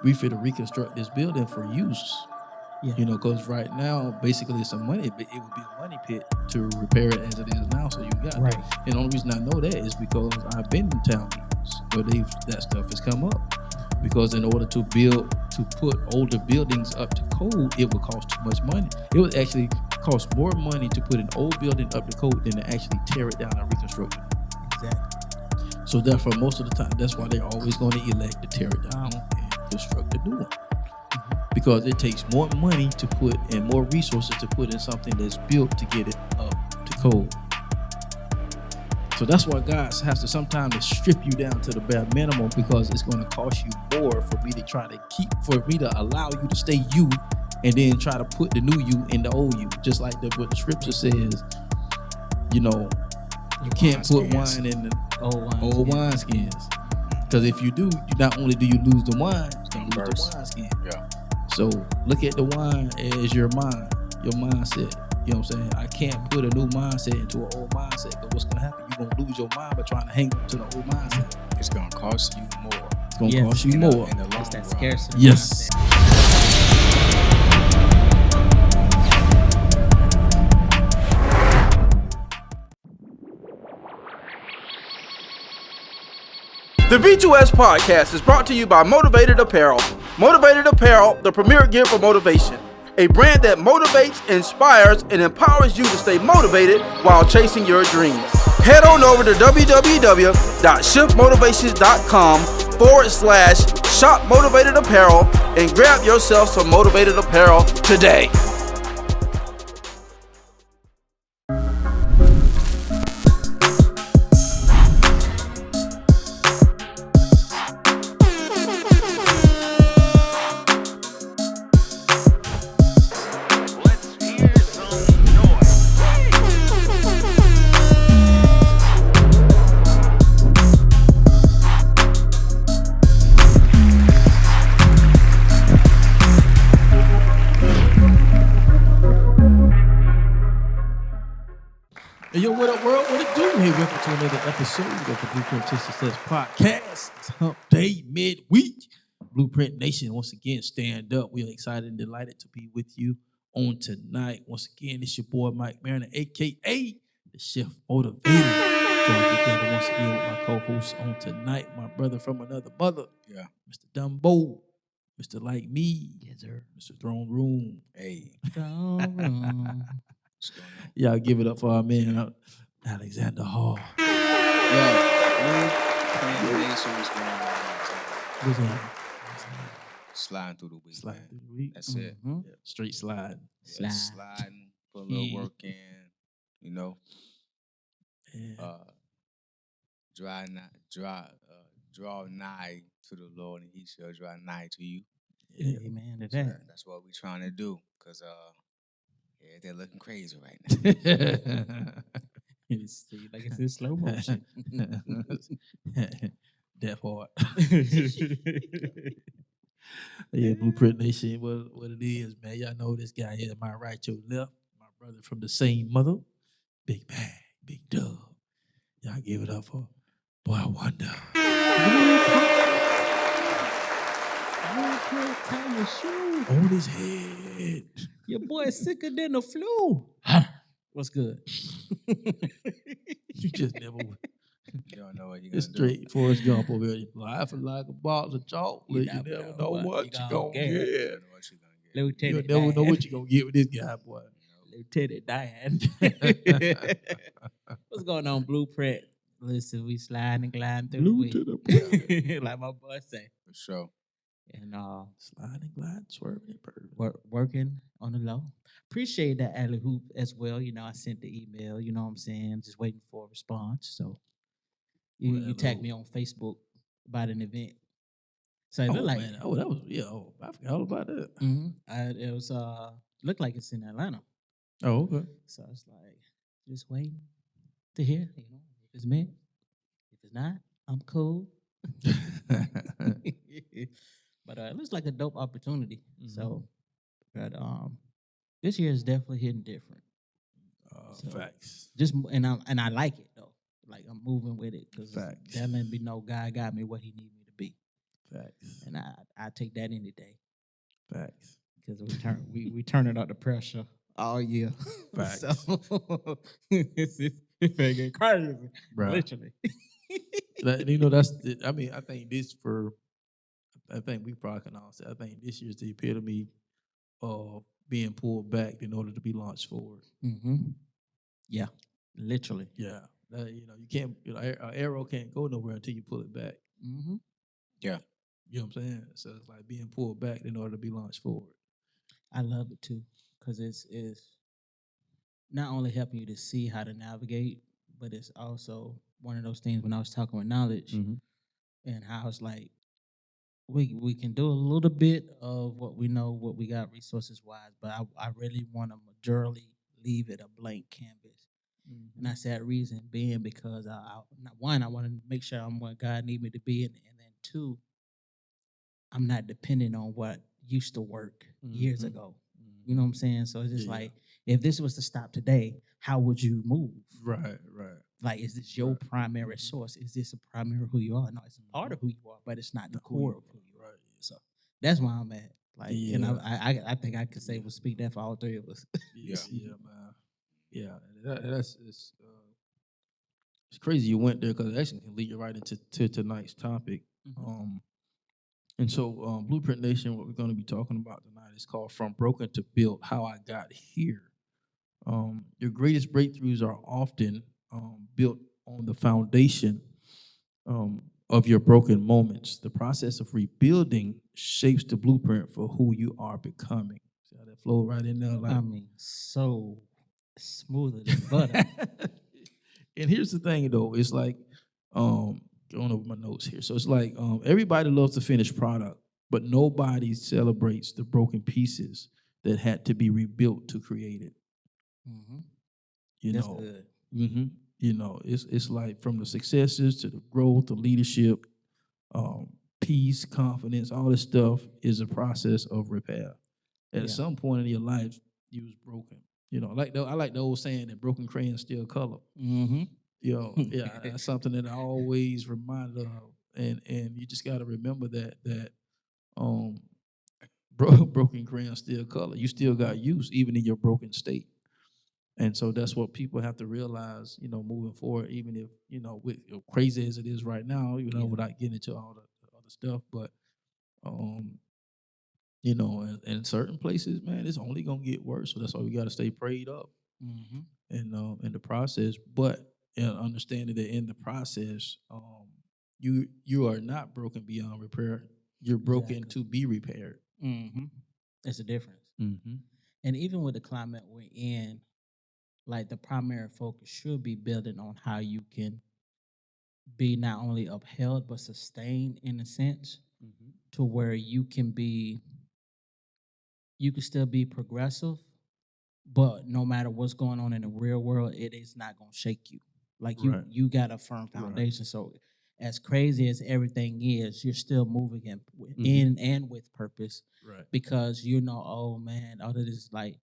we finna reconstruct this building for use. Yeah. You know, because right now, basically, it's a money. It would be a money pit to repair it as it is now. So you got Right. that. And the only reason I know that is because I've been in town meetings where that stuff has come up. Because in order to put older buildings up to code, it would cost too much money. It would actually cost more money to put an old building up to code than to actually tear it down and reconstruct it. Exactly. So therefore, most of the time, that's why they're always going to elect to tear it down and construct a new one. Because it takes more money to put and more resources to put in something that's built to get it up to code. So that's why God has to sometimes strip you down to the bare minimum, because it's going to cost you more for me to allow you to stay you, and then try to put the new you in the old you. Just like what the scripture says, you know, you can't put wine in the old wine skins. Because if you do, not only do you lose the wine, you lose the wine skin. Yeah. So look at the wine as your mind, your mindset. You know what I'm saying? I can't put a new mindset into an old mindset, because what's gonna happen? You're gonna lose your mind by trying to hang on to the old mindset. It's gonna cost you more. It's gonna cost you more. In the long That's that run. scarcity. Yes. The B2S podcast is brought to you by Motivated Apparel. Motivated Apparel, the premier gear for motivation. A brand that motivates, inspires, and empowers you to stay motivated while chasing your dreams. Head on over to www.shiftmotivations.com/shop motivated apparel and grab yourself some motivated apparel today. Hey, yo, what up, world? What it do? Hey, welcome to another episode of the Blueprint to Success podcast. It's Hump Day midweek. Blueprint Nation, once again, stand up. We are excited and delighted to be with you on tonight. Once again, it's your boy, Mike Mariner, a.k.a. the Chef Motivator. Joined together once again with my co-host on tonight, my brother from another mother. Yeah. Mr. Dumbo. Mr. Like Me. Yes, sir. Mr. Throne Room. Hey. Throne room. What's going on? Y'all give it up for our man, Alexander Hall. Yo, Nation, what's going on? What's that? Sliding through the week, Slide man. through the week. That's it. Mhm. Yeah, straight slide. Yeah, sliding, put a little Yeah. work in, you know. Yeah. Draw nigh to the Lord, and He shall draw nigh to you. Yeah. Amen to So that. that's what we're trying to do, cause yeah, they're looking crazy right now. It's like it's in slow motion. That part. Yeah, Blueprint Nation, what it is, man. Y'all know this guy here, my right, your left, my brother from the same mother, Big Bag, Big Dub. Y'all give it up for Boy Wonder. Tie your shoe. On his head. Your boy is sicker than the flu. What's good? You just never You don't know what you're gonna It's do. straight Forrest Gump over here. Laughing like a box of chocolate. You never never know know what what you you're gonna going get. to You get. don't know what you're gonna get. You'll Lieutenant never know Dan. what you're going to get with this guy, boy. Lieutenant Dan. What's going on, Blueprint? Listen, we sliding and gliding through the week. Like my boy say. For sure. And Sliding, gliding, swerving, and purring. working on the low. Appreciate that alley hoop as well. You know, I sent the email, you know what I'm saying? Just waiting for a response. So you tagged me on Facebook about an event. So it Oh, looked like man. Oh, that was, yeah. Oh, I forgot all about that. it was looked like it's in Atlanta. Oh, okay. So it's like just waiting to hear, you know, if it's me. If it's not, I'm cool. But it looks like a dope opportunity. So, but this year is definitely hitting different. So, Facts. Just and I like it though. Like I'm moving with it because Facts. that let me know God got me what He need me to be. Facts. And I take that any day Facts. because we turn it up the pressure all year. Facts. So it's get crazy, Bruh. literally. I think we probably can all say, I think this year's the epitome of being pulled back in order to be launched forward. Mm-hmm. Yeah, literally. Yeah. You can't, an arrow can't go nowhere until you pull it back. Mm-hmm. Yeah. You know what I'm saying? So it's like being pulled back in order to be launched forward. I love it too because it's not only helping you to see how to navigate, but it's also one of those things when I was talking with knowledge and how it's like we can do a little bit of what we know, what we got resources wise, but I really want to majorly leave it a blank canvas. And that's that reason being because I want to make sure I'm what God need me to be, and then two, I'm not dependent on what used to work years ago. You know what I'm saying? So it's just like, if this was to stop today, how would you move? Right. Like, is this your primary source? Is this a primary who you are? No, it's a part of who you are, but it's not the core of who you are. So that's where I'm at. Like, and I think I could say we'll speak that for all three of us. Yeah. Man. Yeah, it's crazy you went there because it actually can lead you right into tonight's topic. And so Blueprint Nation, what we're going to be talking about tonight is called From Broken to Built, How I Got Here. Your greatest breakthroughs are often built on the foundation of your broken moments. The process of rebuilding shapes the blueprint for who you are becoming. See how that flow right in there? Like, I mean, so smoother than butter. And here's the thing, though. It's like, going over my notes here. So it's like everybody loves the finished product, but nobody celebrates the broken pieces that had to be rebuilt to create it. That's good. It's like from the successes to the growth, the leadership, peace, confidence, all this stuff is a process of repair. At some point in your life, you was broken. I like the old saying that broken crayons still color. That's something that I always reminded of, and you just got to remember that broken crayons still color. You still got use even in your broken state. And so that's what people have to realize, moving forward, even if, with crazy as it is right now, without getting into all the other stuff. But, in certain places, man, it's only going to get worse. So that's why we got to stay prayed up in the process. But understanding that in the process, you are not broken beyond repair. You're broken to be repaired. That's a difference. And even with the climate we're in, like the primary focus should be building on how you can be not only upheld but sustained in a sense to where you can still be progressive, but no matter what's going on in the real world, it is not going to shake you. Like you got a firm foundation. So as crazy as everything is, you're still moving in and with purpose, because oh man, all of this like.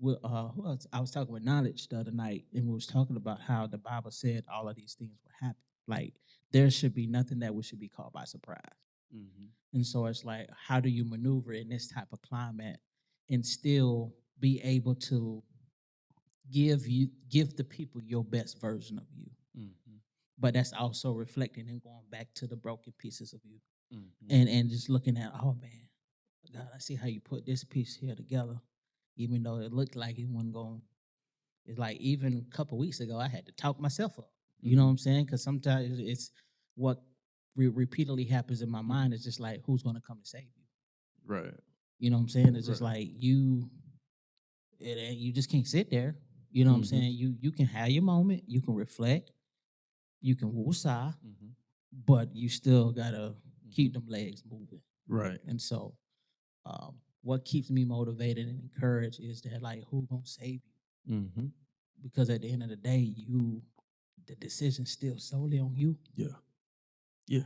Who else? I was talking with Knowledge the other night, and we was talking about how the Bible said all of these things would happen. Like there should be nothing that we should be caught by surprise. And so it's like, how do you maneuver in this type of climate and still be able to give the people your best version of you? But that's also reflecting and going back to the broken pieces of you, and just looking at, oh man, God, I see how you put this piece here together. Even though it looked like it wasn't going, it's like even a couple weeks ago, I had to talk myself up. You know what I'm saying? Because sometimes it's what repeatedly happens in my mind. It's just like, who's going to come to save you? Right. You know what I'm saying? It's just like you just can't sit there. You know what I'm saying? You can have your moment. You can reflect. You can woosah, but you still got to keep them legs moving. Right. And so what keeps me motivated and encouraged is that, like, who gonna save you? Because at the end of the day, the decision's still solely on you. Yeah.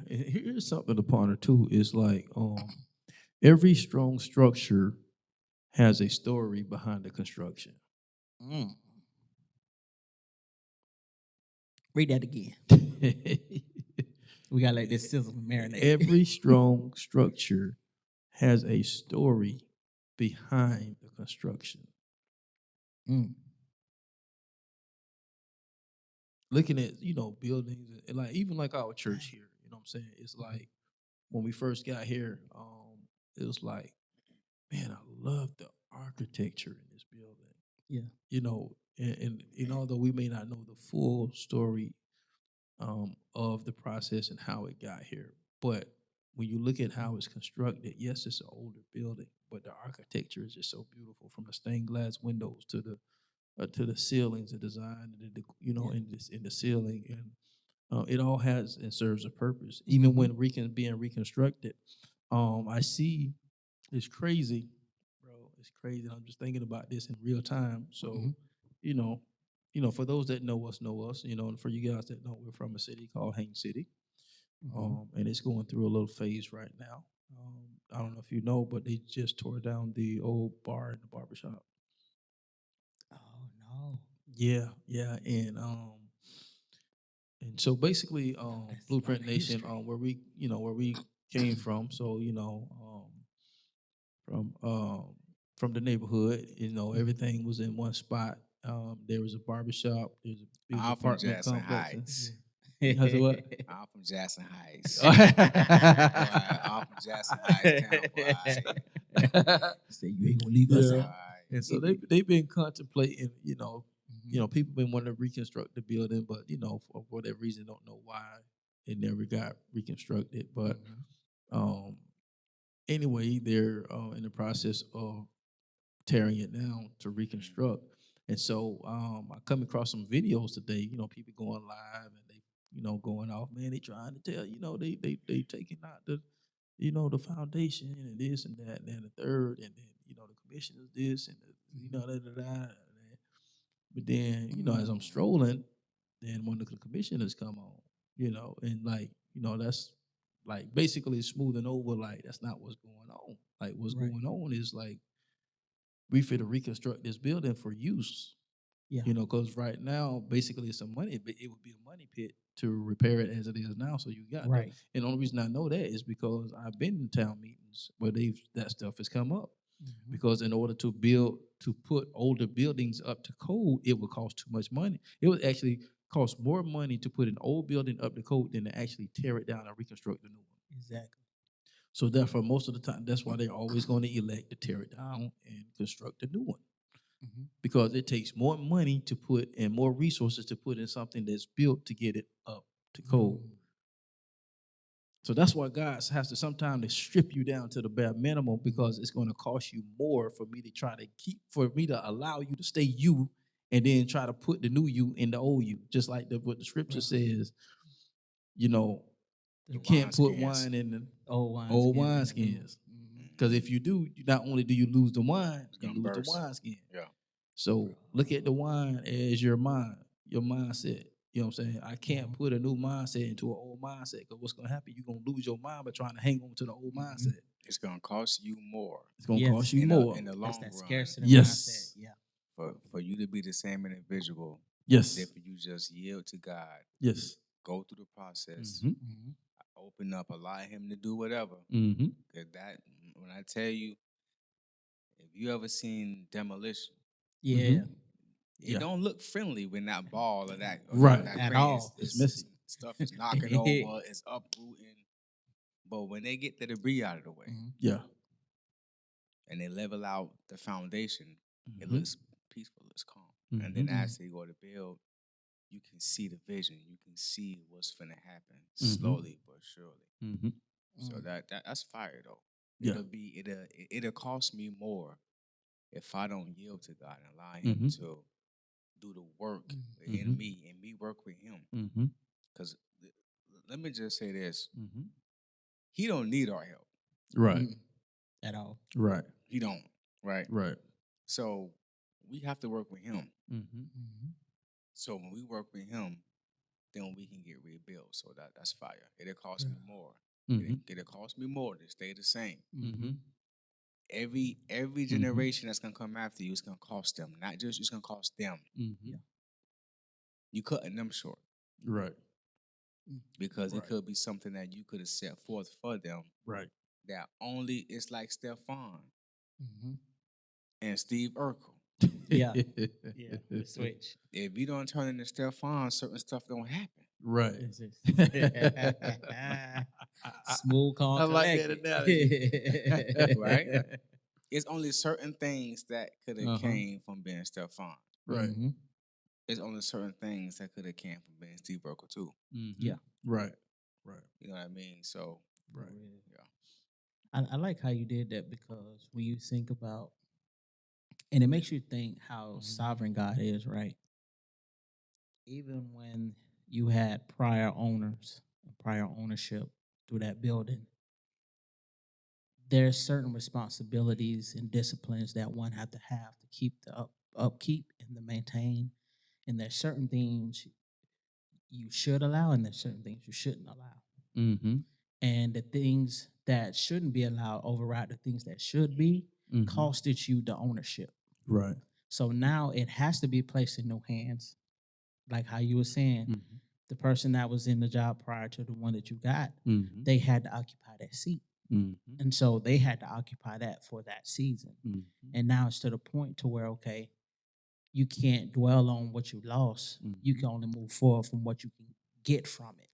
And here's something to ponder too. Is like every strong structure has a story behind the construction. Read that again. We got like this sizzle marinade. Every strong structure has a story behind the construction. Looking at, buildings and like even like our church here, you know what I'm saying? It's like when we first got here, it was like, man, I love the architecture in this building. Yeah. And although we may not know the full story of the process and how it got here, but when you look at how it's constructed, yes, it's an older building, but the architecture is just so beautiful, from the stained glass windows to the ceilings, the design, in the ceiling, and it all has and serves a purpose. Even when being reconstructed, I see it's crazy, bro. It's crazy. I'm just thinking about this in real time. So, you know, for those that know us, and for you guys that know, we're from a city called Haines City, and it's going through a little phase right now. I don't know if you know, but they just tore down the old bar and the barbershop. Oh no. Yeah, and so basically, That's a lot Blueprint of Nation, history. where we came from. So from the neighborhood, everything was in one spot. There was a barbershop. There's a big I'm from apartment Jackson complex. Heights. How's it what? I'm from Jackson Heights. Oh. I'm from Jackson Heights, Tampa. Say you ain't gonna leave us Yeah. out. And so they've been contemplating, people been wanting to reconstruct the building, but for whatever reason, don't know why it never got reconstructed. But anyway, they're in the process of tearing it down to reconstruct. And so I come across some videos today, people going live and they, going off, man, they trying to tell, they taking out the foundation and this and that and then the third, and then, the commission is this and da. But then, as I'm strolling, then one of the commissioners come on, and like, that's like basically smoothing over, like that's not what's going on. Like what's going on is like we fit to reconstruct this building for use. Yeah. Because right now, basically, it would be a money pit to repair it as it is now. So you got Right. And the only reason I know that is because I've been in town meetings where that stuff has come up. Because in order to put older buildings up to code, it would cost too much money. It would actually cost more money to put an old building up to code than to actually tear it down and reconstruct a new one. Exactly. So therefore, most of the time, that's why they're always going to elect to tear it down and construct a new one. Because it takes more money to put and more resources to put in something that's built to get it up to code. So that's why God has to sometimes strip you down to the bare minimum, because it's going to cost you more for me to allow you to stay you, and then try to put the new you in the old you. Just like what the scripture says, you can't put wine in the old wineskins. Because if you do, not only do you lose the wine, you lose the wineskin. Yeah. So look at the wine as your mindset. You know what I'm saying? I can't put a new mindset into an old mindset, because what's going to happen? You're going to lose your mind by trying to hang on to the old mindset. It's going to cost you more. It's going to cost you more. In the long run. Scarcity yes. mindset. Yeah. For you to be the same individual. Yes. If you just yield to God. Yes. Go through the process. Open up, allow Him to do whatever. Because that, when I tell you, if you ever seen Demolition. Yeah. It don't look friendly when that ball or that that at all. It's messy. Stuff is knocking over, it's uprooting. But when they get the debris out of the way, and they level out the foundation, it looks peaceful, it looks calm. And then as they go to build, you can see the vision, you can see what's finna happen slowly but surely. So that's fire though. Yeah. It'll cost me more if I don't yield to God and allow Him to do the work in me and me work with Him. Because let me just say this: He don't need our help, right? At all, right? He don't, right? Right. So we have to work with Him. So when we work with Him, then we can get rebuilt. So that's fire. It'll cost me more. It'll cost me more to stay the same. Every generation that's gonna come after you, it's gonna cost them. Not just it's gonna cost them. You cutting them short. Right. because it could be something that you could have set forth for them. Right. That only it's like Stefan and Steve Urkel. Yeah. The switch. If you don't turn into Stefan, certain stuff don't happen. Right. Smooth, calm, I like that analogy. Right? It's only certain things that could have came from being Stefan. Right. It's only certain things that could have came from being Steve Urkel too. Yeah. Right. Right. You know what I mean? So, right. Yeah. I like how you did that, because when you think about, and it makes you think how sovereign God is, right? Even when you had prior owners, prior ownership through that building, there's certain responsibilities and disciplines that one have to keep the upkeep and to maintain. And there's certain things you should allow, and there's certain things you shouldn't allow. Mm-hmm. And the things that shouldn't be allowed override the things that should be, costed you the ownership. Right. So now it has to be placed in new hands. Like how you were saying, the person that was in the job prior to the one that you got, they had to occupy that seat. And so they had to occupy that for that season. And now it's to the point to where, okay, you can't dwell on what you lost. You can only move forward from what you can get from it.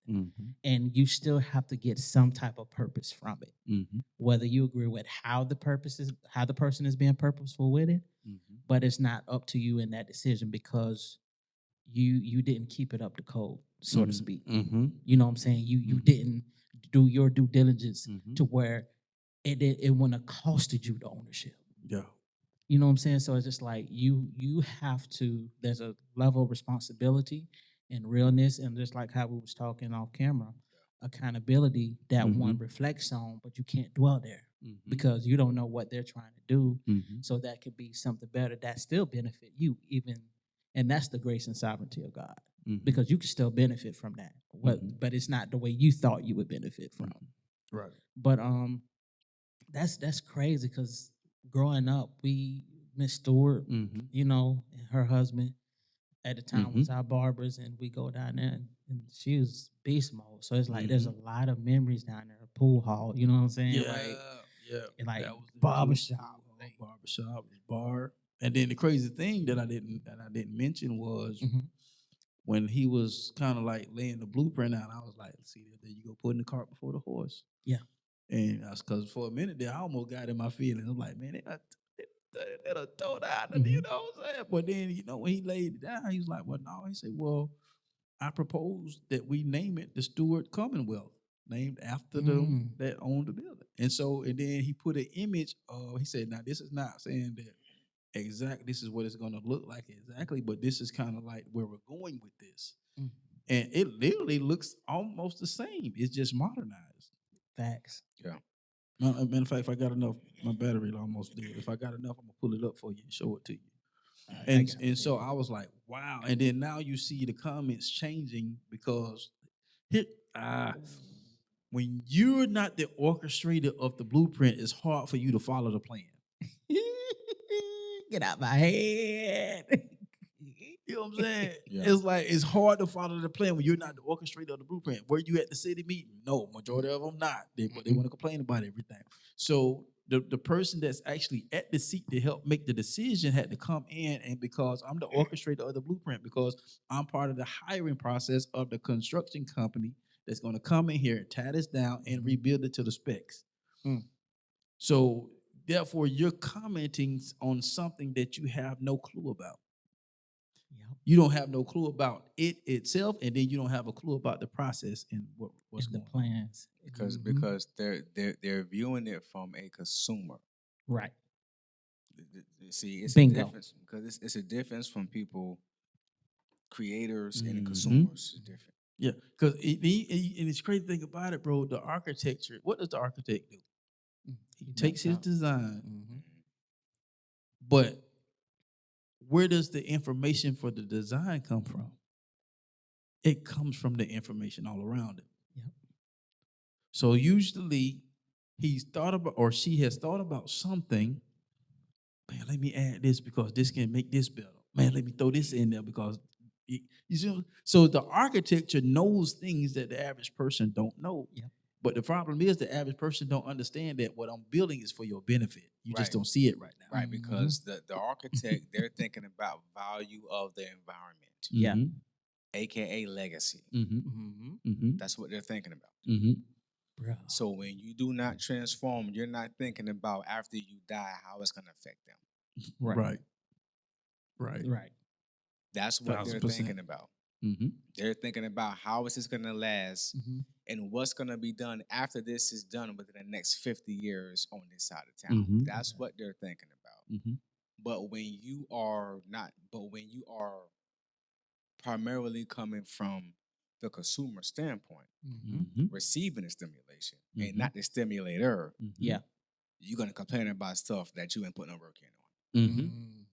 And you still have to get some type of purpose from it. Whether you agree with how the person is being purposeful with it, but it's not up to you in that decision, because you didn't keep it up to code, so to speak. You know what I'm saying? You didn't do your due diligence to where it wouldn't have costed you the ownership. Yeah. You know what I'm saying? So it's just like you have to, there's a level of responsibility and realness, and just like how we was talking off camera, accountability that one reflects on, but you can't dwell there because you don't know what they're trying to do. So that could be something better that still benefit you even. And that's the grace and sovereignty of God, because you can still benefit from that, but it's not the way you thought you would benefit from. Right. But that's crazy, because growing up, Miss Stewart, you know, and her husband at the time was our barbers, and we go down there, and she was beast mode. So it's like there's a lot of memories down there, pool hall, you know what I'm saying? Yeah, like, yeah. And like barbershop, bar. And then the crazy thing that I didn't mention was when he was kind of like laying the blueprint out, I was like, see, there you go, putting the cart before the horse. Yeah. And that's because for a minute there, I almost got in my feelings. I'm like, man, that'll throw down, you know what I'm saying? But then, you know, when he laid it down, he was like, well, no. He said, well, I propose that we name it the Stewart Commonwealth, named after them that owned the building. And so, and then he put an image of, he said, now this is not saying that exactly this is what it's going to look like exactly, but this is kind of like where we're going with this. And it literally looks almost the same. It's just modernized. Facts. Yeah. Matter of fact, if I got enough, my battery almost dead. If I got enough, I'm going to pull it up for you and show it to you. And so I was like, wow. And then now you see the comments changing, because when you're not the orchestrator of the blueprint, it's hard for you to follow the plan. Get out my head. You know what I'm saying? Yeah. It's like, it's hard to follow the plan when you're not the orchestrator of the blueprint. Were you at the city meeting? No, majority of them not. But they want to complain about everything. So the person that's actually at the seat to help make the decision had to come in, and because I'm the orchestrator of the blueprint, because I'm part of the hiring process of the construction company that's going to come in here, tie this down, and rebuild it to the specs. So therefore, you're commenting on something that you have no clue about. You don't have no clue about it itself, and then you don't have a clue about the process and what's the going plans. on. Because they're viewing it from a consumer. Right. See, it's Bingo. a difference, because it's a difference from people, creators and the consumers. It's different. Yeah, because and it's crazy thing about it, bro. The architecture. What does the architect do? He takes his design, but where does the information for the design come from? It comes from the information all around it. Yep. So usually he's thought about, or she has thought about something. Man, let me add this because this can make this better. Man, let me throw this in there because You see, so the architecture knows things that the average person don't know. Yep. But the problem is the average person don't understand that what I'm building is for your benefit. You just don't see it right now. Right, because the architect, they're thinking about value of the environment. Yeah. AKA legacy. That's what they're thinking about. So when you do not transform, you're not thinking about after you die how it's going to affect them. Right. That's what they're thinking about. They're thinking about how is this going to last and what's going to be done after this is done within the next 50 years on this side of town. That's what they're thinking about. But when you are primarily coming from the consumer standpoint, receiving the stimulation and not the stimulator, you're going to complain about stuff that you ain't put no work in on.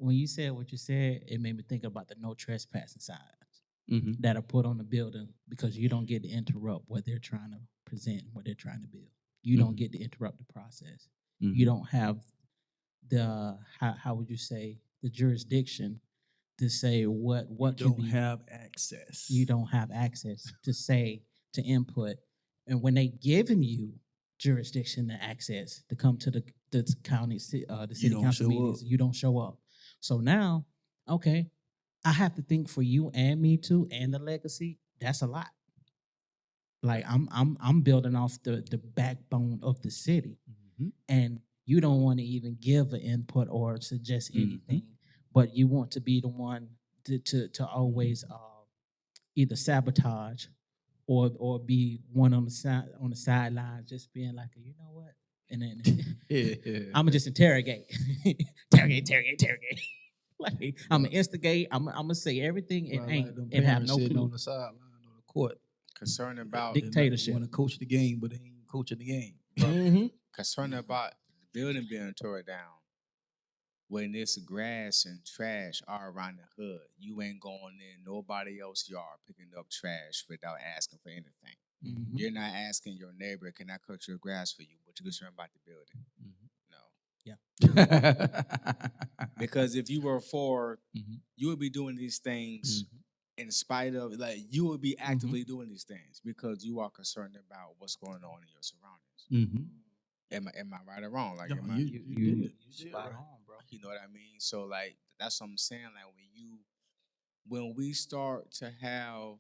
When you said what you said, it made me think about the no trespassing signs that are put on the building because you don't get to interrupt what they're trying to present, what they're trying to build. You don't get to interrupt the process. You don't have the how would you say the jurisdiction to say what you don't have access. You don't have access to say to input, and when they giving you jurisdiction and access to come to the county, the city council meetings, you don't show up. So now, okay, I have to think for you and me too, and the legacy. That's a lot. Like I'm building off the backbone of the city, and you don't want to even give an input or suggest anything, but you want to be the one to always either sabotage or be one on the sidelines, just being like, you know what, and then I'm gonna just interrogate. Like I'm gonna instigate. I'm gonna say everything it ain't and have no clue. On the sideline or the court, concerned about dictatorship. Want to coach the game, but they ain't coaching the game. Concerned about the building being torn down. When this grass and trash are around the hood, you ain't going in nobody else's yard picking up trash without asking for anything. You're not asking your neighbor, can I cut your grass for you? But you're concerned about the building. No. Yeah. Because if you were for, you would be doing these things in spite of, like, you would be actively doing these things because you are concerned about what's going on in your surroundings. Am I right or wrong? Like, you spot on, bro. You know what I mean? So, like, that's what I'm saying. Like, when we start to have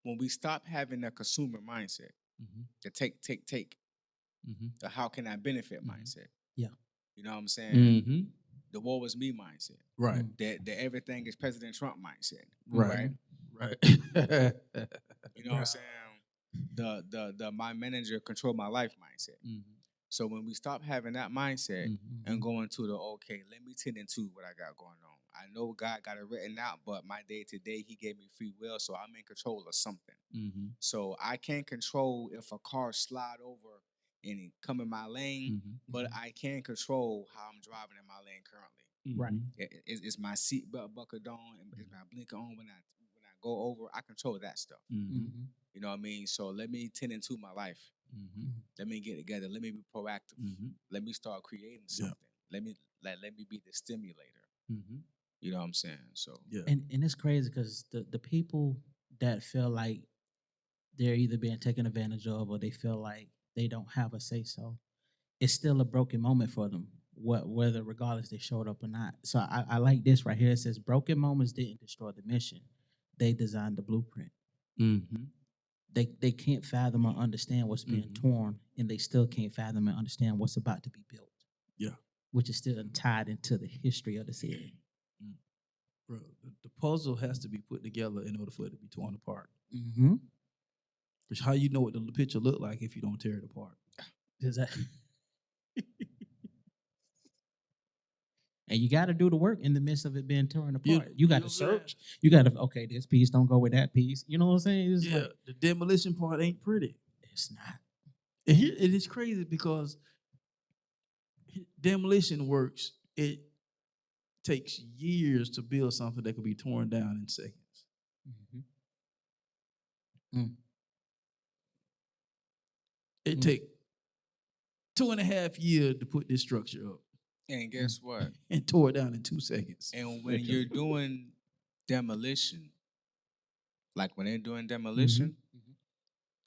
when we stop having a consumer mindset, the take, the how can I benefit mindset. Yeah. You know what I'm saying? The woe is me mindset. Right. That everything is President Trump mindset. Right. You know what I'm saying? The my manager control my life mindset. So when we stop having that mindset and going to the okay, let me tend into what I got going on. I know God got it written out, but my day to day, He gave me free will, so I'm in control of something. So I can't control if a car slide over and come in my lane, but I can control how I'm driving in my lane currently. Right. Is my seatbelt buckled on? Is my blinker on when I go over? I control that stuff. You know what I mean? So let me tend into my life. Let me get together. Let me be proactive. Let me start creating something. Let me be the stimulator. You know what I'm saying? So and it's crazy because the people that feel like they're either being taken advantage of or they feel like they don't have a say so, it's still a broken moment for them. Whether regardless they showed up or not. So I like this right here. It says broken moments didn't destroy the mission. They designed the blueprint. They can't fathom or understand what's being torn, and they still can't fathom and understand what's about to be built. Yeah. Which is still tied into the history of the city. Bro, the puzzle has to be put together in order for it to be torn apart. Because how you know what the picture look like if you don't tear it apart? Exactly. And you got to do the work in the midst of it being torn apart. You got to search. You got to, okay, this piece don't go with that piece. You know what I'm saying? It's like, the demolition part ain't pretty. It's not. And here, it is crazy because demolition works, it takes years to build something that can be torn down in seconds. It take 2.5 years to put this structure up. And guess what? And tore it down in 2 seconds. And when you're doing demolition, like when they're doing demolition,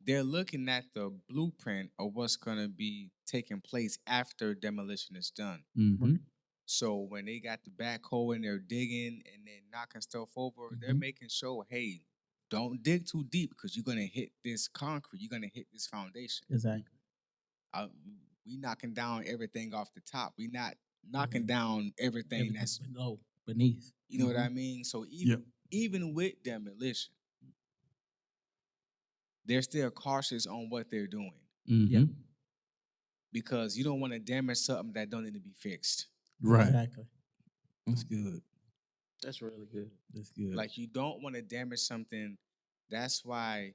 they're looking at the blueprint of what's gonna be taking place after demolition is done. So when they got the backhoe and they're digging and then knocking stuff over, they're making sure, hey, don't dig too deep because you're gonna hit this concrete, you're gonna hit this foundation. Exactly. We knocking down everything off the top. We not knocking down everything that's below, beneath. You know what I mean? So even with demolition, they're still cautious on what they're doing. Because you don't want to damage something that don't need to be fixed. Right. Exactly. That's good. That's really good. That's good. Like you don't want to damage something. That's why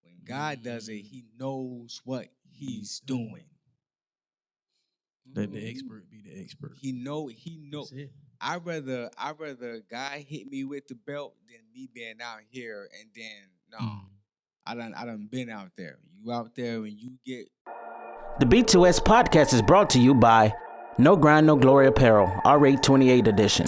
when God does it, He knows what He's doing. Let the expert be the expert. He know. I rather guy hit me with the belt than me being out here and then I done been out there. You out there when you get. The B2S podcast is brought to you by No Grind, No Glory Apparel, R828 edition.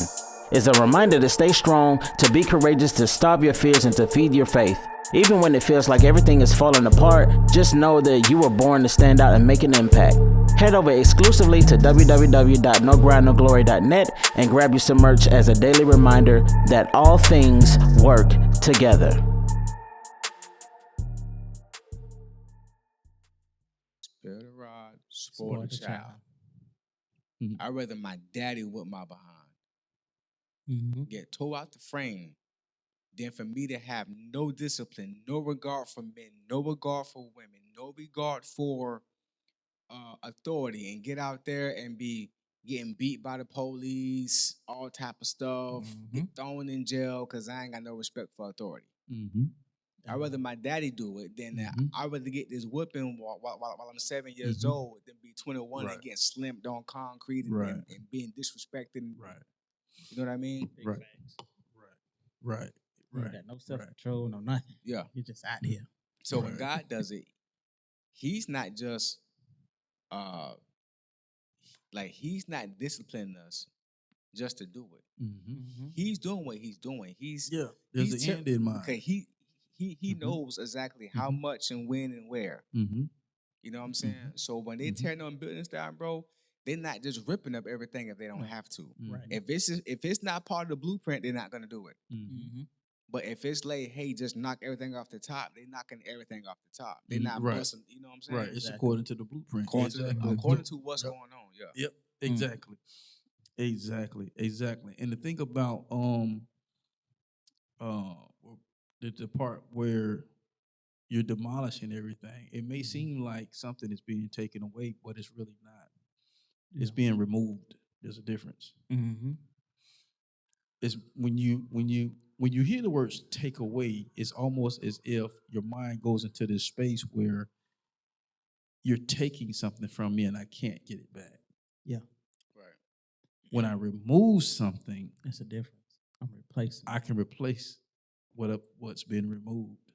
It's a reminder to stay strong, to be courageous, to starve your fears, and to feed your faith. Even when it feels like everything is falling apart, just know that you were born to stand out and make an impact. Head over exclusively to www.nogrindnoglory.net and grab you some merch as a daily reminder that all things work together. Spare the rod, spoil the child. I'd rather my daddy whip my behind. Get tore out the frame than for me to have no discipline, no regard for men, no regard for women, no regard for authority, and get out there and be getting beat by the police, all type of stuff, get thrown in jail because I ain't got no respect for authority. I'd rather my daddy do it than I'd rather get this whipping while I'm 7 years old than be 21 and getting slammed on concrete and being disrespected. You know what I mean? Right. You got no self-control, no nothing. Yeah. You're just out here. So when God does it, He's not just He's not disciplining us just to do it. He's doing what He's doing. There's an end in mind. Okay, He knows exactly how much and when and where. You know what I'm saying? So when they tear them buildings down, bro, they're not just ripping up everything if they don't have to. If it's not part of the blueprint, they're not gonna do it. But if it's like, hey, just knock everything off the top, they're knocking everything off the top. They're not busting, you know what I'm saying? Right. It's according to the blueprint. According to what's going on. Yeah. Yep. Exactly. Exactly. And to think about the part where you're demolishing everything, it may seem like something is being taken away, but it's really not. It's being removed. There's a difference. It's when you hear the words "take away," it's almost as if your mind goes into this space where you're taking something from me and I can't get it back. Yeah. Right. When I remove something, that's a difference. I'm replacing. I can replace what's been removed.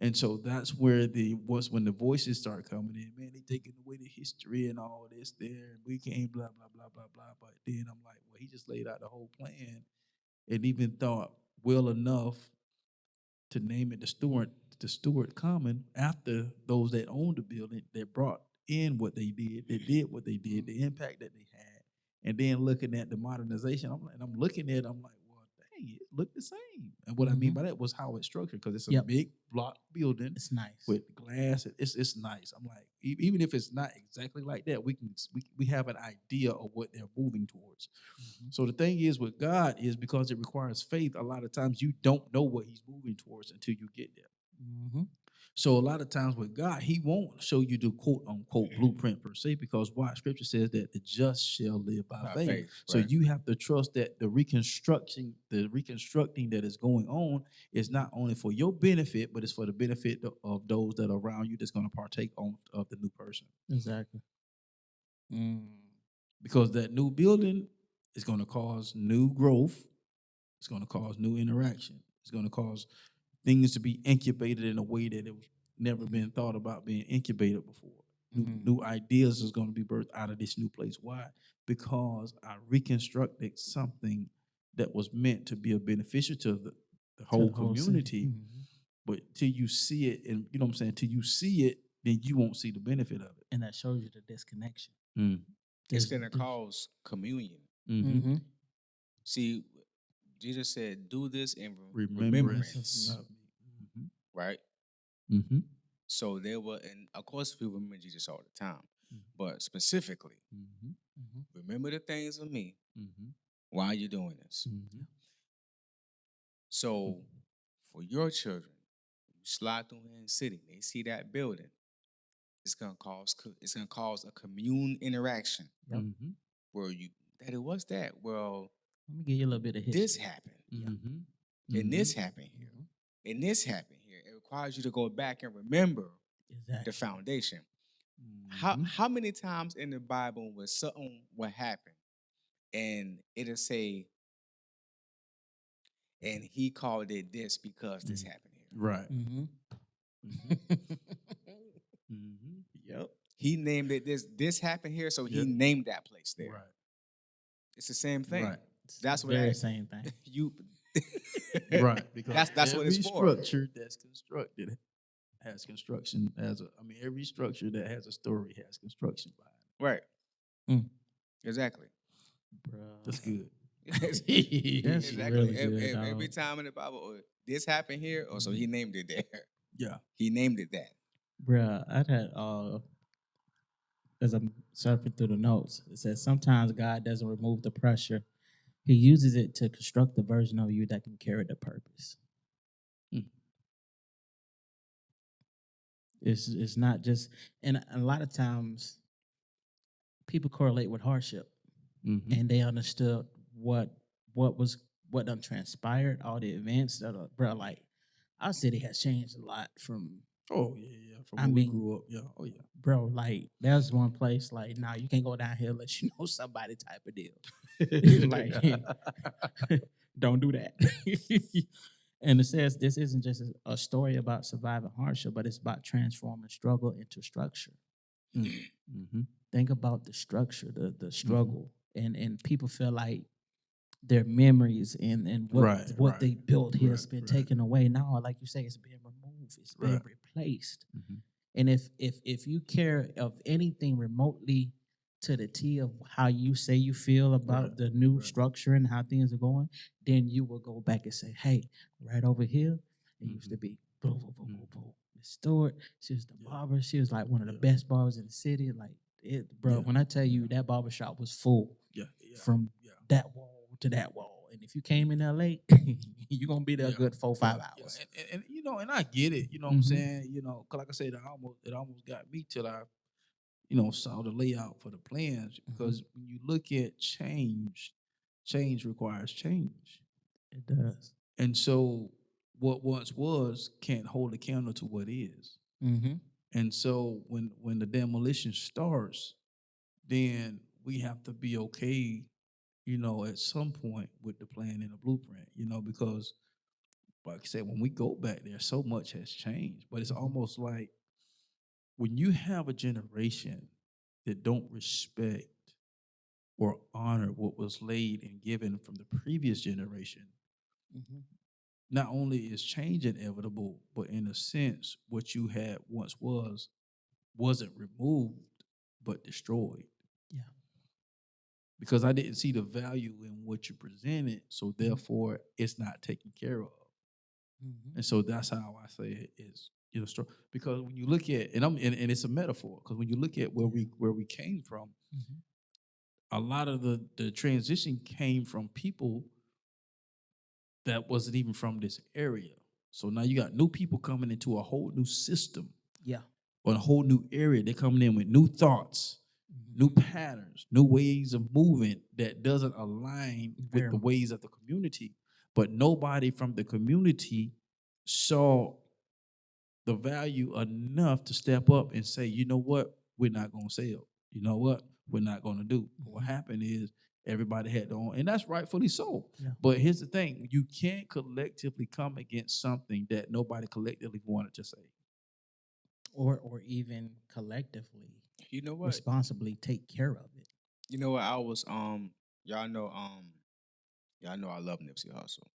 And so that's where when the voices start coming in, man, they taking away the history and all this there, and we can't blah, blah, blah, blah, blah. But then I'm like, well, he just laid out the whole plan and even thought well enough to name it the Stewart Common after those that owned the building that brought in what they did, what they did, the impact that they had. And then looking at the modernization, I'm looking at it, I'm like, it looked the same. And what I mean by that was how it's structured, because it's a big block building. It's nice with glass. It's nice. I'm like, even if it's not exactly like that, we have an idea of what they're moving towards. So the thing is with God is because it requires faith. A lot of times you don't know what He's moving towards until you get there. So a lot of times with God, He won't show you the quote unquote blueprint per se, because why? Scripture says that the just shall live by faith. Right. So you have to trust that the reconstructing that is going on is not only for your benefit, but it's for the benefit of those that are around you that's going to partake of the new person. Exactly. Because that new building is going to cause new growth. It's going to cause new interaction. It's going to cause things to be incubated in a way that it was never been thought about being incubated before. New ideas is going to be birthed out of this new place. Why? Because I reconstructed something that was meant to be a beneficial to the whole community. But till you see it, and you know what I'm saying, till you see it, then you won't see the benefit of it. And that shows you the disconnection. It's going to cause communion. See, Jesus said, do this in remembrance. Right? So there were, and of course we remember Jesus all the time, but specifically, remember the things of me while you're doing this. So for your children, you slide through any city, they see that building, it's gonna cause a commune interaction. Where you, Daddy, what's that? Well, let me give you a little bit of history. This happened. And this happened here. And this happened here. It requires you to go back and remember the foundation. How many times in the Bible was something what happened and it'll say, and he called it this because this happened here. Right. Yep. He named it this happened here, so he named that place there. Right. It's the same thing. Right. That's what very same thing. You right, because that's what it's for. Every structure that's constructed has construction every structure that has a story has construction behind it. Right. Exactly. Bruh. That's good. That's exactly. Really good, every time in the Bible, this happened here, so he named it there. Yeah. He named it that. Bruh, I had as I'm surfing through the notes, it says sometimes God doesn't remove the pressure. He uses it to construct the version of you that can carry the purpose. It's not just, and a lot of times people correlate with hardship, and they understood what done transpired, all the events that are, bro. Like our city has changed a lot from. Oh yeah. From when we grew up, yeah. Oh yeah, bro. Like there's one place like, nah, you can't go down here unless you know somebody type of deal. Like, don't do that. And it says this isn't just a story about surviving hardship, but it's about transforming struggle into structure. Think about the structure, the struggle, and people feel like their memories and what they built here has been taken away. Now, like you say, it's being removed, it's being replaced. And if you care of anything remotely to the T of how you say you feel about the new structure and how things are going, then you will go back and say, hey, right over here, it used to be boom, boom, boom, boom, boom. Miss Stewart, she was the barber. She was like one of the best barbers in the city. Like, when I tell you that barbershop was full from that wall to that wall. And if you came in LA, you're going to be there a good 4 or 5 hours. And you know, and I get it, you know what I'm saying? You know, cause like I said, it almost got me till I, saw the layout for the plans, because when you look at change requires change. It does. And so what once was can't hold a candle to what is. And so when the demolition starts, then we have to be okay, at some point with the plan and the blueprint, because like I said, when we go back there, so much has changed. But it's almost like when you have a generation that don't respect or honor what was laid and given from the previous generation, not only is change inevitable, but in a sense, what you had once wasn't removed, but destroyed. Yeah. Because I didn't see the value in what you presented, so therefore it's not taken care of. And so that's how I say it is, because when you look at, and it's a metaphor, because when you look at where we came from, a lot of the transition came from people that wasn't even from this area. So now you got new people coming into a whole new system. Yeah. Or a whole new area. They're coming in with new thoughts, new patterns, new ways of moving that doesn't align with the ways of the community. But nobody from the community saw the value enough to step up and say, you know what, we're not going to sell. You know what, we're not going to do. What happened is everybody had their own, and that's rightfully so. Yeah. But here's the thing, you can't collectively come against something that nobody collectively wanted to say. Or even collectively You know what? responsibly take care of it. You know what? I was y'all know I love Nipsey Hussle.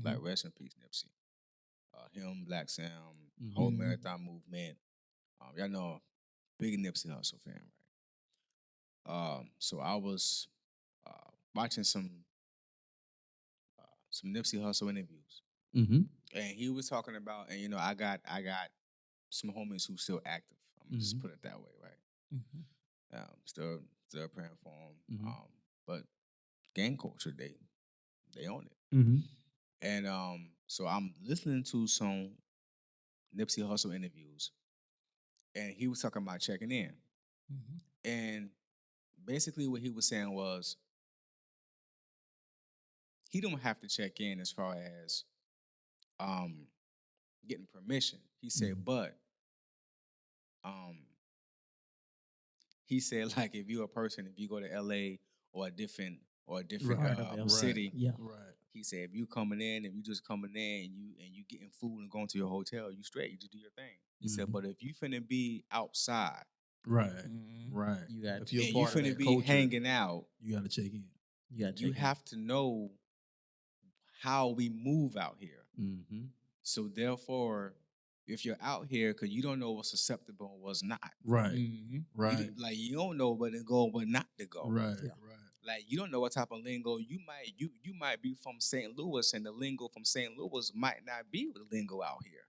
Like rest in peace, Nipsey. Him, Black Sam, whole marathon movement. Y'all know, big Nipsey Hussle fan, right? So I was watching some Nipsey Hussle interviews, and he was talking about, and I got some homies who still active. I'm gonna just put it that way, right? Still praying for him. But gang culture, they own it. And so I'm listening to some Nipsey Hussle interviews, and he was talking about checking in. And basically what he was saying was he don't have to check in as far as getting permission. He said, but he said, like, if you're a person, if you go to LA or a different city, he said, if you coming in, if you just coming in and you getting food and going to your hotel, you straight, you just do your thing. He said, but if you finna be outside, right, You got if you're and part you of finna that be culture, hanging out, you got to check in. You have to know how we move out here. So therefore, if you're out here, because you don't know what's acceptable and what's not. Right. Right. You don't know where to go, where not to go. Right. Yeah. Right. Like you don't know what type of lingo you might be from St. Louis, and the lingo from St. Louis might not be the lingo out here.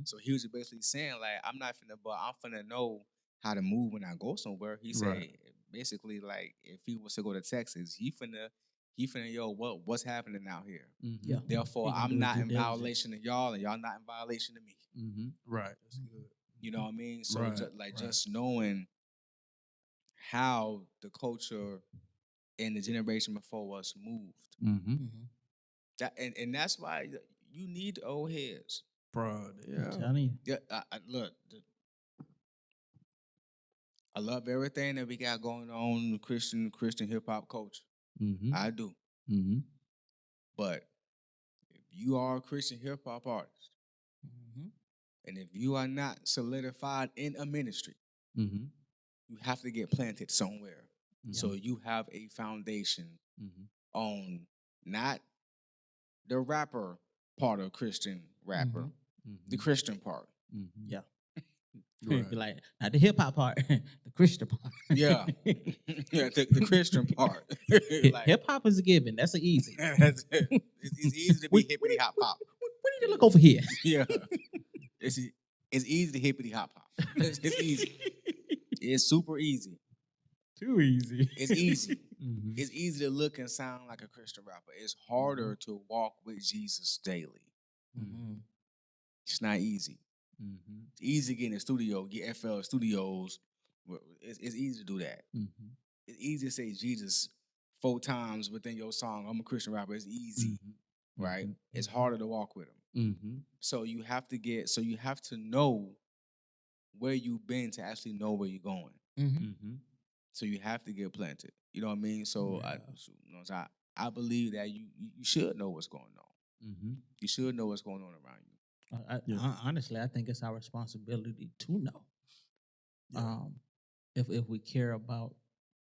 So he was basically saying, like, I'm finna know how to move when I go somewhere. He said basically, like, if he was to go to Texas, he finna what's happening out here. Yeah. Therefore, I'm not in violation of y'all, and y'all not in violation of me. Right. That's good. You know what I mean? So Right. just knowing how the culture and the generation before us moved. That and that's why you need the old heads. Bro, yeah. I'm telling you. Yeah, look, I love everything that we got going on in the Christian hip hop culture. I do. But if you are a Christian hip hop artist, and if you are not solidified in a ministry, you have to get planted somewhere. So you have a foundation on not the rapper part of Christian rapper, the Christian part. Yeah. Right. Be like, not the hip hop part, the Christian part. Yeah. Yeah, the Christian part. Like, hip hop is a given. That's an easy. it's easy to be hippity hop hop. We need to look over here. Yeah. It's easy to hippity hop hop. It's easy. It's super easy. Too easy. It's easy. It's easy to look and sound like a Christian rapper. It's harder to walk with Jesus daily. It's not easy. It's easy to get in the studio, get FL Studios. It's easy to do that. It's easy to say Jesus 4 times within your song. I'm a Christian rapper. It's easy, right? It's harder to walk with him. So you have to know where you've been to actually know where you're going. So you have to get planted. You know what I mean? So I believe that you should know what's going on. You should know what's going on around you. Honestly, I think it's our responsibility to know. If we care about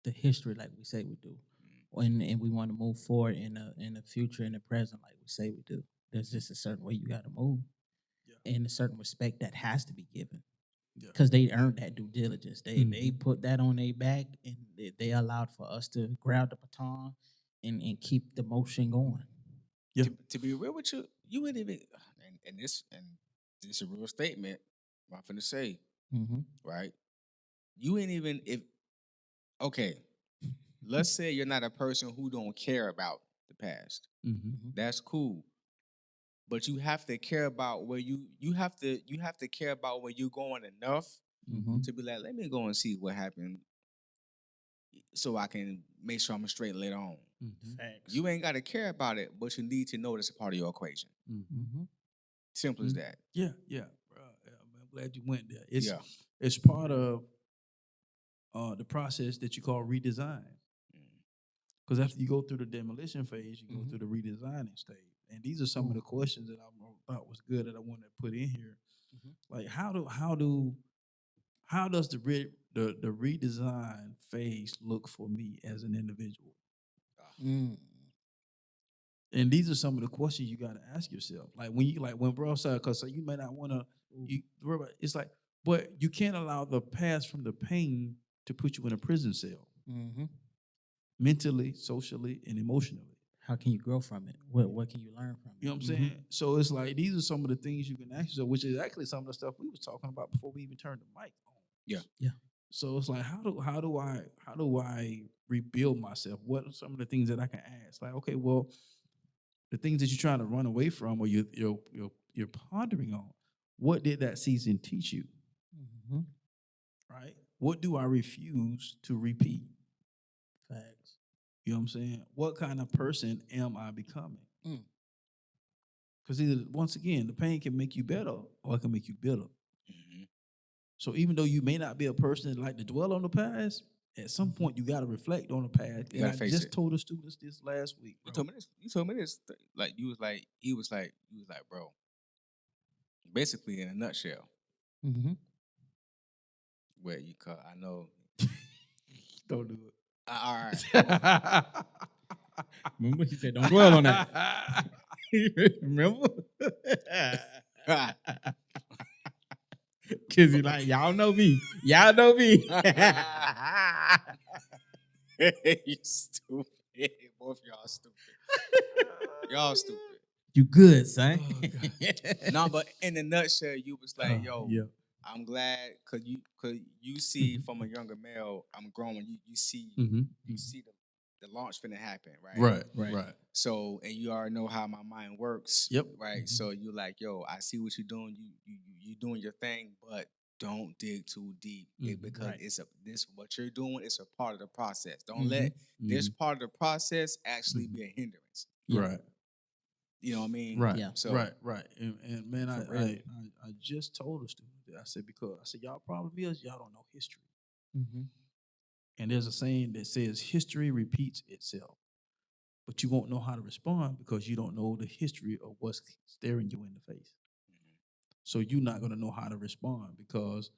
the history like we say we do, and we want to move forward in the future and the present like we say we do, there's just a certain way you got to move, and a certain respect that has to be given, because they earned that due diligence. They put that on their back, and they allowed for us to grab the baton and keep the motion going. Yeah. To be real with you, you wouldn't even, and this is a real statement I'm finna say, right? You ain't even let's say you're not a person who don't care about the past. That's cool. But you have to care about where you have to care about where you're going enough to be like, let me go and see what happened so I can make sure I'm straight later on. Facts. You ain't got to care about it, but you need to know it's a part of your equation. Simple as that. Yeah. I'm glad you went there. It's part of the process that you call redesign. Because after you go through the demolition phase, you go through the redesigning stage. And these are some of the questions that I thought was good that I wanted to put in here. Like how does the the redesign phase look for me as an individual. And these are some of the questions you got to ask yourself. Like when bro said, because you may not want to. It's like, but you can't allow the past from the pain to put you in a prison cell, mentally, socially, and emotionally. How can you grow from it? What can you learn from it? You know what I'm saying? So it's like these are some of the things you can ask yourself, which is actually some of the stuff we was talking about before we even turned the mic on. Yeah. So it's like, how do I rebuild myself? What are some of the things that I can ask? Like, okay, well, the things that you're trying to run away from or you're pondering on, what did that season teach you? Right? What do I refuse to repeat? Facts. You know what I'm saying? What kind of person am I becoming? Because once again, the pain can make you better or it can make you bitter. So even though you may not be a person that like to dwell on the past, at some point you got to reflect on the past. And I just told the students this last week. Bro. You told me this. Like he was like, bro. Basically, in a nutshell. Where you cut, I know. Don't do it. All right. Remember, he said, "Don't dwell on that." Remember? Cause he like, y'all know me. Y'all know me. You stupid. Both y'all stupid. Y'all stupid. You good, son. No, but in a nutshell, you was like, yo, I'm glad cause you see from a younger male, I'm growing. You see the launch finna happen, right? Right. So, and you already know how my mind works. Yep. Right. So you like, yo, I see what you're doing. You doing your thing, but don't dig too deep because this what you're doing is a part of the process. Don't let this part of the process actually be a hindrance. Right. You know what I mean? Right. Yeah. So right. And man, I just told the student that I said y'all problem is y'all don't know history. And there's a saying that says history repeats itself, but you won't know how to respond because you don't know the history of what's staring you in the face. So you're not gonna know how to respond because,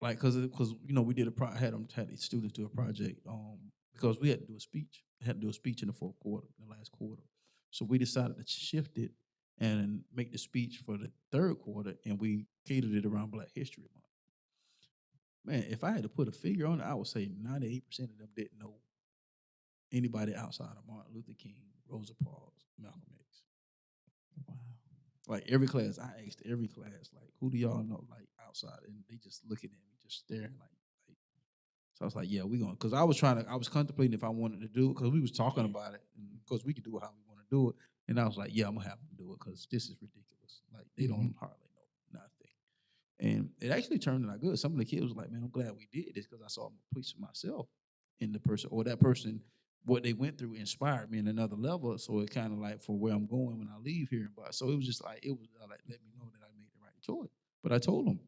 like, because we did had the students do a project because we had to do a speech. I had to do a speech in the fourth quarter, the last quarter. So we decided to shift it and make the speech for the third quarter, and we catered it around Black History Month. Man, if I had to put a figure on it, I would say 98% of them didn't know anybody outside of Martin Luther King, Rosa Parks, Malcolm X. Wow. Like every class, I asked every class, like, who do y'all know, like, outside? And they just looking at me, just staring, like. So I was like, yeah, we're going. Because I was contemplating if I wanted to do it, because we was talking about it, because we could do it how we want to do it. And I was like, yeah, I'm going to have them do it, because this is ridiculous. Like, they don't hardly know nothing. And it actually turned out good. Some of the kids was like, man, I'm glad we did this, because I saw a piece of myself in the person, or that person, what they went through inspired me in another level. So it kind of like for where I'm going when I leave here. But so it was just like, let me know that I made the right choice. But I told them,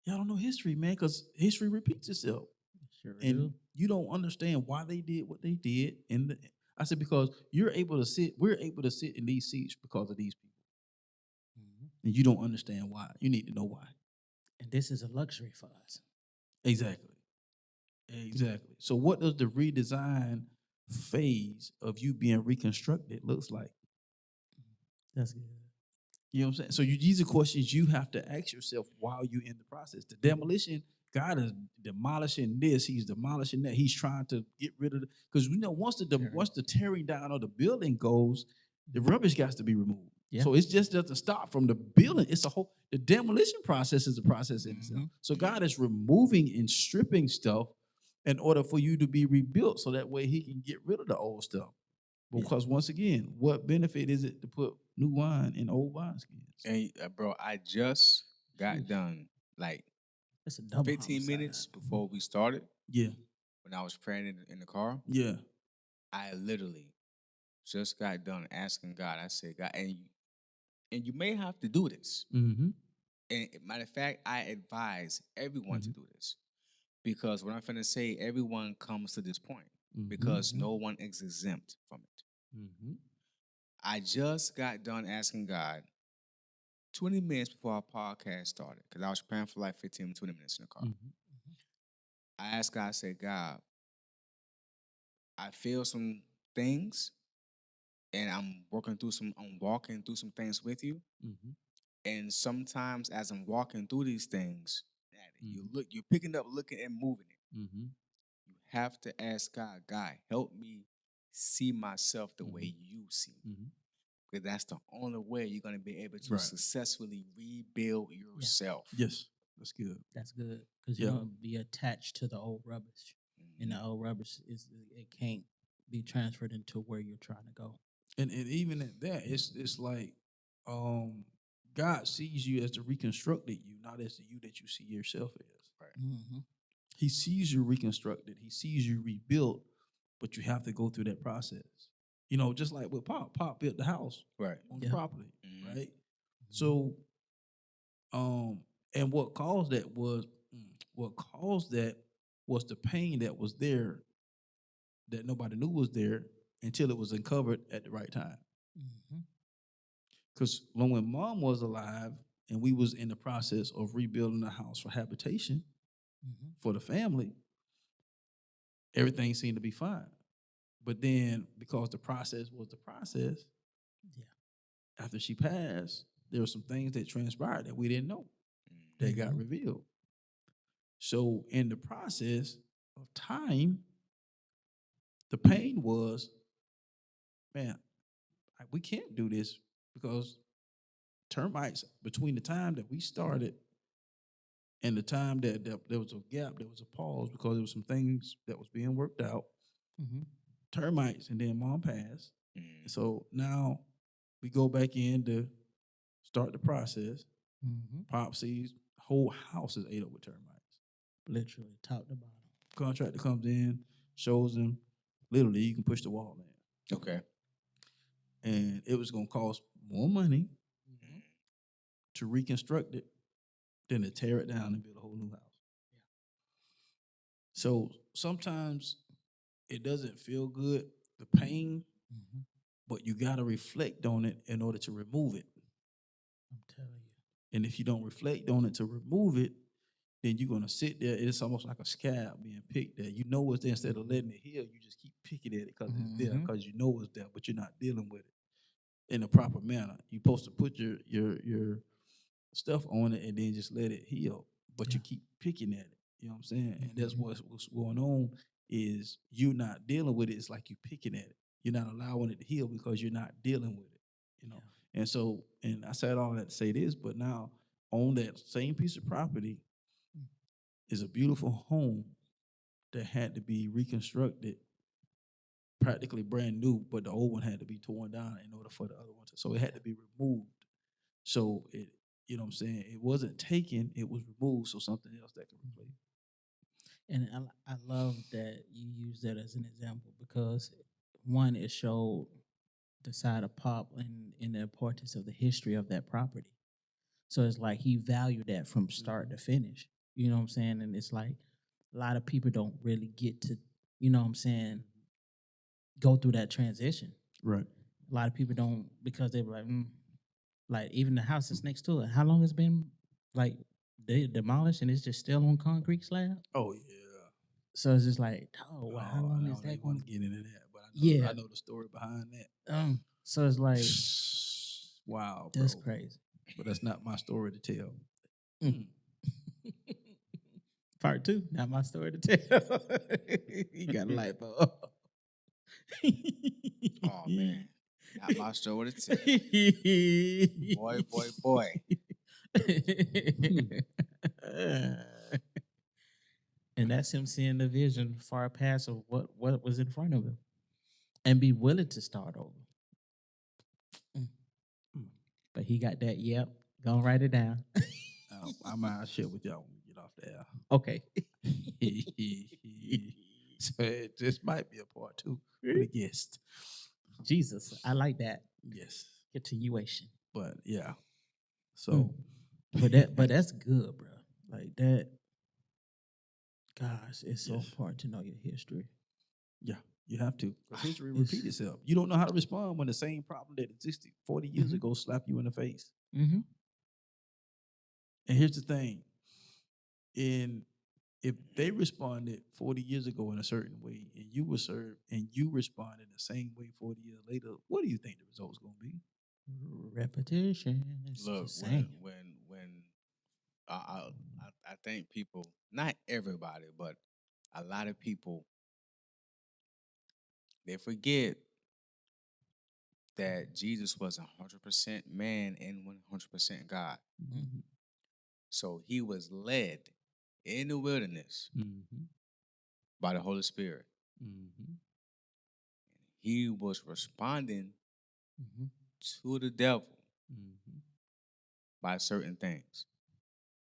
y'all don't know history, man, because history repeats itself. Sure and do. You don't understand why they did what they did. And I said, because we're able to sit in these seats because of these people. And you don't understand why. You need to know why. And this is a luxury for us. Exactly. So what does the redesign phase of you being reconstructed looks like? That's good. You know what I'm saying? So these are questions you have to ask yourself while you're in the process. The demolition, God is demolishing this, he's demolishing that. He's trying to get rid of because once the tearing down of the building goes, the rubbish got to be removed. Yeah. So it's just doesn't stop from the building. It's the demolition process is a process in itself. So God is removing and stripping stuff in order for you to be rebuilt, so that way he can get rid of the old stuff. Because once again, what benefit is it to put new wine in old wineskins? And bro, I just got done like 15 minutes before we started. Yeah. When I was praying in the car. Yeah. I literally just got done asking God. I said, God, and you may have to do this. And matter of fact, I advise everyone to do this. Because what I'm finna say, everyone comes to this point. Because no one is exempt from it. I just got done asking God 20 minutes before our podcast started, because I was praying for like 15, 20 minutes in the car. I asked God, I said, God, I feel some things and I'm walking through some things with you. Mm-hmm. And sometimes as I'm walking through these things, you're picking up, looking and moving it. Mm-hmm. You have to ask God, God, help me see myself the way you see me. Mm-hmm. Because that's the only way you're going to be able to successfully rebuild yourself. Yes, that's good. That's good because you don't be attached to the old rubbish, and the old rubbish it can't be transferred into where you're trying to go. And even at that, it's like God sees you as the reconstructed you, not as the you that you see yourself as. Right. Mm-hmm. He sees you reconstructed. He sees you rebuilt, but you have to go through that process. You know, just like with Pop. Pop built the house on the property, right? So, and what caused that was the pain that was there that nobody knew was there until it was uncovered at the right time. Because when Mom was alive and we was in the process of rebuilding the house for habitation for the family, everything seemed to be fine. But then, because the process was the process, after she passed, there were some things that transpired that we didn't know that got revealed. So in the process of time, the pain was, man, we can't do this because termites, between the time that we started and the time that there was a gap, there was a pause because there was some things that was being worked out. Termites, and then Mom passed. So now we go back in to start the process. Pop sees whole house is ate up with termites. Literally, top to bottom. Contractor comes in, shows him, literally, you can push the wall in. Okay. And it was going to cost more money to reconstruct it than to tear it down and build a whole new house. So sometimes it doesn't feel good, the pain, but you got to reflect on it in order to remove it. I'm telling you. And if you don't reflect on it to remove it, then you're going to sit there. It's almost like a scab being picked there. You know it's there. Instead of letting it heal, you just keep picking at it because it's there, because you know it's there, but you're not dealing with it in a proper manner. You're supposed to put your stuff on it and then just let it heal, but you keep picking at it. You know what I'm saying? And that's what's going on is you're not dealing with it. It's like you're picking at it. You're not allowing it to heal because you're not dealing with it. You know. And so, and I said all that to say this, but now on that same piece of property is a beautiful home that had to be reconstructed, practically brand new, but the old one had to be torn down in order for the other one to, so it had to be removed. So it, you know what I'm saying, it wasn't taken, it was removed, so something else that could replace it. And I love that you use that as an example because, one, it showed the side of Pop and the importance of the history of that property. So it's like he valued that from start to finish. You know what I'm saying? And it's like a lot of people don't really get to, you know what I'm saying, go through that transition. Right. A lot of people don't, because they were like even the house that's next to it, how long it's been like they demolished and it's just still on concrete slab? Oh yeah. So it's just like, oh, well, how long is that going to get into that? But I know the story behind that. So it's like, wow, that's bro. crazy. But that's not my story to tell. Part 2, not my story to tell. You got a light bulb. Oh man, not my story to tell. boy. And that's him seeing the vision far past of what was in front of him, and be willing to start over. But he got that. Yep, gonna write it down. I might share with y'all when we get off the air. Okay. So this might be a part 2 with a guest. Jesus, I like that. Yes. Continuation. But yeah. So but that's good, bro. Like that. Gosh, it's so important to know your history. Yeah, you have to. Because history repeats itself. You don't know how to respond when the same problem that existed 40 years ago slap you in the face. And here's the thing. In if they responded 40 years ago in a certain way and you were served and you responded the same way 40 years later, what do you think the result's going to be? Repetition. It's Look, the same. when I think people, not everybody, but a lot of people, they forget that Jesus was 100% man and 100% God. Mm-hmm. So he was led in the wilderness by the Holy Spirit. Mm-hmm. He was responding to the devil by certain things.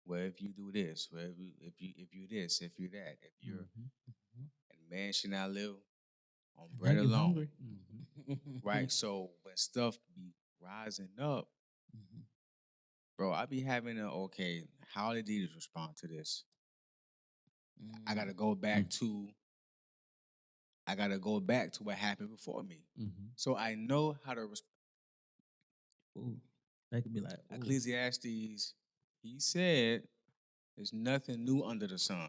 Well, if you do this, well, if you this, if you that, if you're and man should not live on bread alone. Right? So when stuff be rising up, bro, I be having okay, how did Jesus respond to this? I gotta go back to what happened before me. So I know how to respond. That could be like Ecclesiastes, he said there's nothing new under the sun.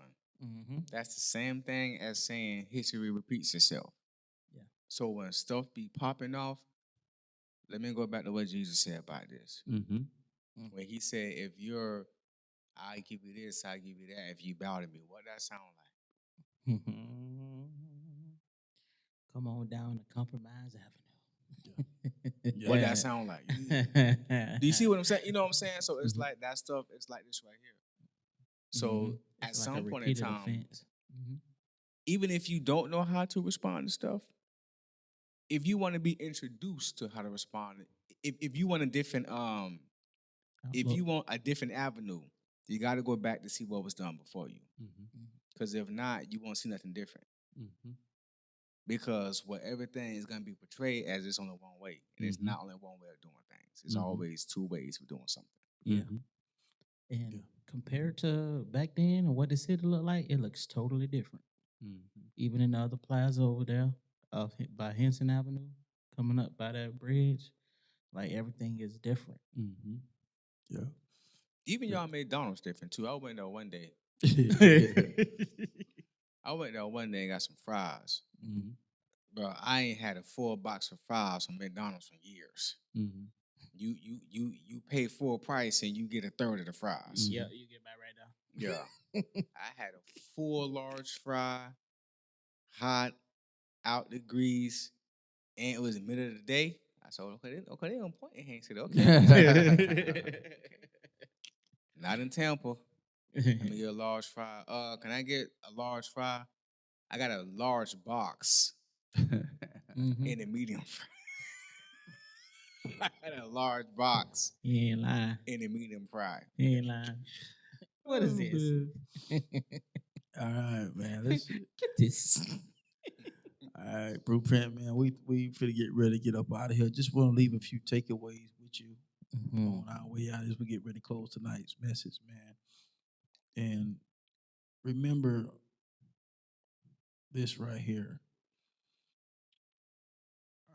That's the same thing as saying history repeats itself. Yeah. So when stuff be popping off, let me go back to what Jesus said about this. When he said, if you're, I give you this, I give you that, if you bow to me, what that sound like? Come on down to Compromise Avenue. Yeah. What that sound like? Do you see what I'm saying? You know what I'm saying? So it's like that stuff, it's like this right here. So at some point in time, even if you don't know how to respond to stuff, if you want to be introduced to how to respond, if you want a different if you want a different avenue, you got to go back to see what was done before you. Because if not, you won't see nothing different. Because what everything is going to be portrayed as it's only one way, and it's not only one way of doing things. It's always two ways of doing something. Yeah. And compared to back then and what the city looked like, it looks totally different. Even in the other plaza over there, by Henson Avenue, coming up by that bridge, like everything is different. Yeah. Even y'all McDonald's different too. I went there one day. I went there one day and got some fries. Bro, I ain't had a full box of fries from McDonald's in years. You pay full price and you get a third of the fries. Yeah, you get back right now. Yeah. I had a full large fry, hot, out the grease, and it was the middle of the day. I said, okay, they on point. And he said, okay. Not in Tampa. Let me get a large fry. Can I get a large fry? I got a large box in the medium fry. I had a large box. He ain't lying. In the medium fry. He ain't lying. What is this? All right, man. Let's get this. All right, Blueprint, man. We finna get ready to get up out of here. Just want to leave a few takeaways with you on our way out as we get ready to close tonight's message, man. And remember this right here.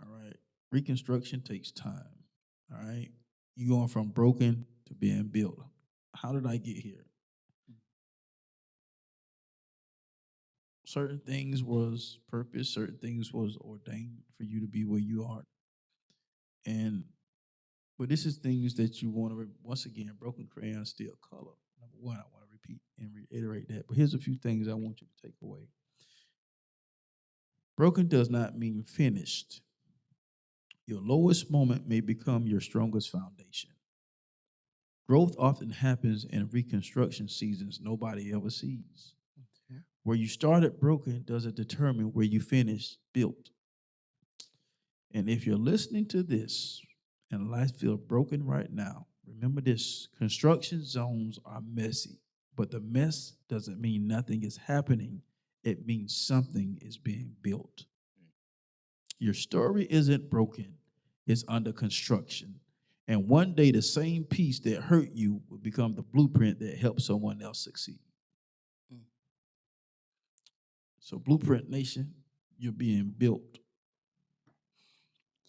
All right. Reconstruction takes time. All right. You going from broken to being built. How did I get here? Certain things was purpose, certain things was ordained for you to be where you are. But this is things that you want to, once again, broken crayon, still color. Number one, I want to repeat and reiterate that. But here's a few things I want you to take away. Broken does not mean finished. Your lowest moment may become your strongest foundation. Growth often happens in reconstruction seasons nobody ever sees. Where you started broken doesn't determine where you finish built. And if you're listening to this and life feels broken right now, remember this: construction zones are messy, but the mess doesn't mean nothing is happening. It means something is being built. Your story isn't broken, it's under construction. And one day the same piece that hurt you will become the blueprint that helps someone else succeed. So Blueprint Nation, you're being built.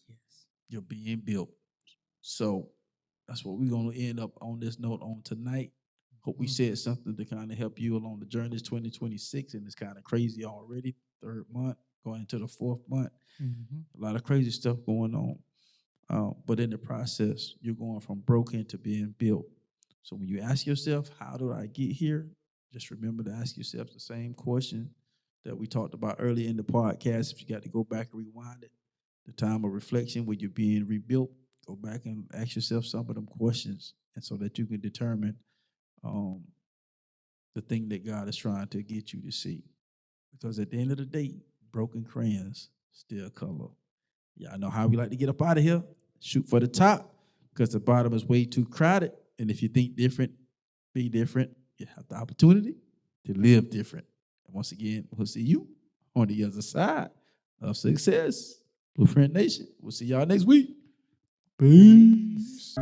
Yes. You're being built. So that's what we're going to end up on this note on tonight. Hope we said something to kind of help you along the journey. It's 2026, and it's kind of crazy already. 3rd month, going into the 4th month. A lot of crazy stuff going on. But in the process, you're going from broken to being built. So when you ask yourself, how did I get here? Just remember to ask yourself the same question that we talked about earlier in the podcast. If you got to go back and rewind it, the time of reflection when you're being rebuilt, go back and ask yourself some of them questions, and so that you can determine the thing that God is trying to get you to see. Because at the end of the day, broken crayons still color. Y'all know how we like to get up out of here. Shoot for the top, because the bottom is way too crowded. And if you think different, be different, you have the opportunity to live different. And once again, we'll see you on the other side of success. Blueprint Nation. We'll see y'all next week. Peace.